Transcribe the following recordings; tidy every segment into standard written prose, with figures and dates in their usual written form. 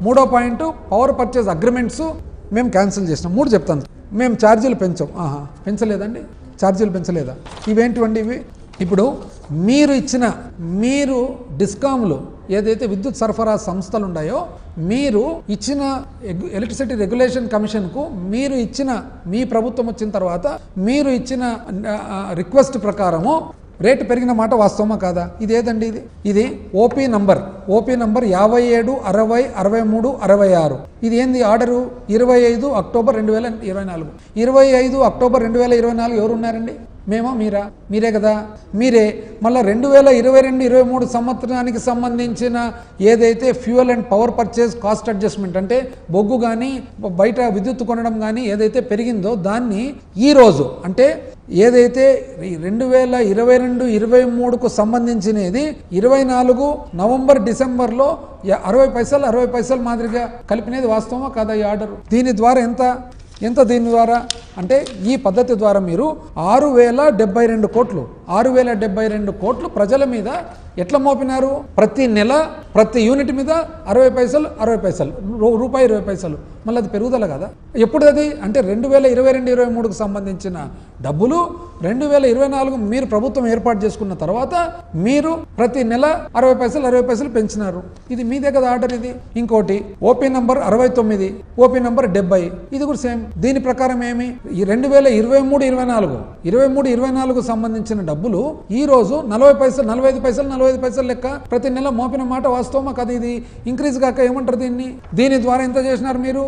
మూడో point power purchase agreements మేము cancel చేసినాం. 3 చెప్తాను. మేము ఛార్జీలు పెంచాం. పెంచలేదండి, ఛార్జీలు పెంచలేదా? ఇవేంటివండి ఇవి? ఇప్పుడు మీరు డిస్కామ్లు ఏదైతే విద్యుత్ సరఫరా సంస్థలు ఉన్నాయో మీరు ఇచ్చిన ఎలక్ట్రిసిటీ రెగ్యులేషన్ కమిషన్కు మీ ప్రభుత్వం వచ్చిన తర్వాత మీరు ఇచ్చిన రిక్వెస్ట్ ప్రకారము రేటు పెరిగిన మాట వాస్తవమా కాదా? ఇది ఏదండి? ఇది ఓపీ నంబర్ 57 60 63 66. ఇది ఏంది? Order 25 October 2024. 25 అక్టోబర్ 2024 ఎవరున్నారండి? మేమా? మీరే కదా. మీరే మళ్ళీ 2022-23 సంవత్సరానికి సంబంధించిన ఏదైతే fuel and power purchase cost adjustment అంటే బొగ్గు కానీ బయట విద్యుత్ కొనడం కానీ ఏదైతే పెరిగిందో దాన్ని ఈరోజు అంటే ఏదైతే 2022-23కు సంబంధించినది 24 నవంబర్ డిసెంబర్లో 60 పైసలు మాదిరిగా కలిపినది వాస్తవమా కాదా ఈ ఆర్డర్? దీని ద్వారా ఎంత దీని ద్వారా అంటే ఈ పద్ధతి ద్వారా మీరు 6072 కోట్లు 6072 కోట్లు ప్రజల మీద ఎట్లా మోపినారు? ప్రతి నెల ప్రతి యూనిట్ మీద 60 పైసలు రూపాయి 20 పైసలు. మళ్ళీ అది పెరుగుదల కదా? ఎప్పుడు అది అంటే 2022-23కు సంబంధించిన డబ్బులు 2024 మీరు ప్రభుత్వం ఏర్పాటు చేసుకున్న తర్వాత మీరు ప్రతి నెల 60 పైసలు పెంచినారు. ఇది మీదే కదా ఆర్డర్. ఇది ఇంకోటి ఓపీ నంబర్ 69 ఓపీ నంబర్ 70 ఇది కూడా సేమ్. దీని ప్రకారం ఏమి 2023-24 సంబంధించిన డబ్బులు ఈ రోజు 45 పైసలు లెక్క ప్రతి నెల మోపిన మాట వాస్తవమా కదా? ఇది ఇంక్రీజ్ కాక ఏమంటారు దీని ద్వారా ఎంత చేసినారు మీరు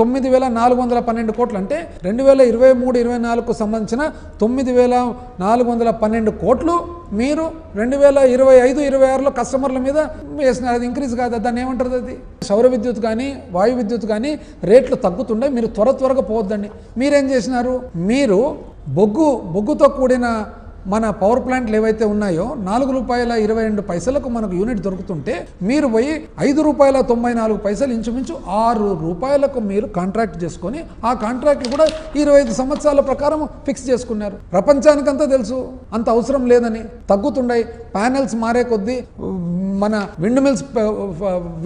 9,412 కోట్లు అంటే 2023-24కు సంబంధించిన 9,412 కోట్లు మీరు 2025-26లో కస్టమర్ల మీద వేసినారు. అది ఇంక్రీజ్ కాదా? దాన్ని ఏమంటారు? అది సౌర విద్యుత్ కానీ వాయు విద్యుత్ కానీ రేట్లు తగ్గుతుండే మీరు త్వరగా పోవద్దండి. మీరేం చేసినారు? మీరు బొగ్గుతో కూడిన మన పవర్ ప్లాంట్లు ఏవైతే ఉన్నాయో ₹4.22 మనకు యూనిట్ దొరుకుతుంటే మీరు పోయి ₹5.94 ఇంచుమించు ₹6 మీరు కాంట్రాక్ట్ చేసుకొని ఆ కాంట్రాక్ట్ కూడా 25 సంవత్సరాల ప్రకారం ఫిక్స్ చేసుకున్నారు. ప్రపంచానికంతా తెలుసు అంత అవసరం లేదని. తగ్గుతుండే ప్యానెల్స్ మారే కొద్దీ మన విండ్ మిల్స్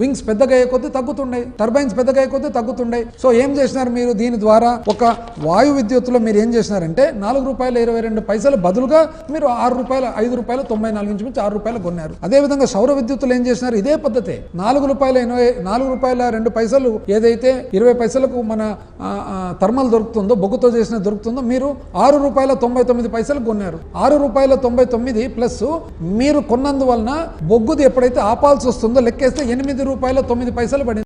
వింగ్స్ పెద్దగా అయ్యే కొద్దీ తగ్గుతుండే, టర్బైన్స్ పెద్దగా అయ్యే కొద్దీ తగ్గుతుండే. సో ఏం చేసినారు మీరు? దీని ద్వారా ఒక వాయు విద్యుత్తులో మీరు ఏం చేసినారంటే ₹4.22 బదులుగా మీరు ₹5.94 ఇంచుమించి ₹6 కొన్నారు. అదేవిధంగా సౌర విద్యుత్తులు ఏం చేసినారు? ఇదే పద్ధతి ₹4.02 ఏదైతే 20 పైసలకు మన థర్మల్ దొరుకుతుందో బొగ్గుతో చేసిన దొరుకుతుందో మీరు ₹6.99 కొన్నారు. ₹6.99 ప్లస్ మీరు కొన్నందువలన బొగ్గుది ఎప్పుడైతే ఆపాల్సి వస్తుందో లెక్కేస్తే ₹8.09 పడింది.